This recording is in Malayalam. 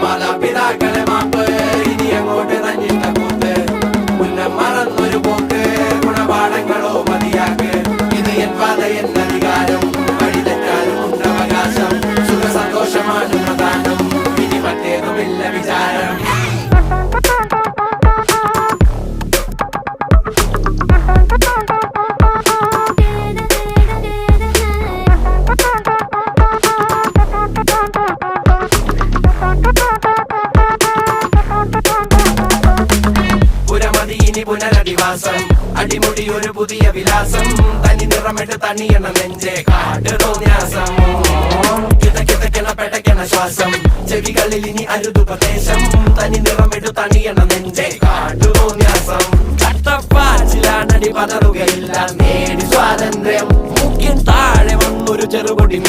മാതാപിതാക്കളെ മാപ്പ് ഇനി അങ്ങോട്ട് തന്നിട്ട കൂത്ത് മുന്നം മറന്നൊരു പോക്ക് ഗുണപാഠങ്ങളോ മതിയാക്ക് ഇത് എൻ പാത എന്നധികാരം വഴി തെറ്റാനും ഉണ്ടവകാശം സുഖ സന്തോഷമാണ് പ്രധാനം ഇനി മറ്റേതുമില്ല വിചാരം ഇനി പുനരധിവാസം അടിമുടി ഒരു പുതിയ വിലാസം തനി നിറമിട്ട് തണിയണ നെഞ്ചെ കാട്ട് തോന്യാസം കിതക്കിതക്കണ പെടക്കണ ശ്വാസം ചെവികളിൽ ഇനി അരുതുപദേശം തനി നിറമിട്ട് തണിയണ നെഞ്ചെ കാട്ടു തോന്യാസം ചട്ടപ്പാച്ചിലാണടി പതറുകയില്ല നേടി സ്വാതന്ത്ര്യം മുഖ്യൻ താഴെ വന്നൊരു ചെറുപൊടി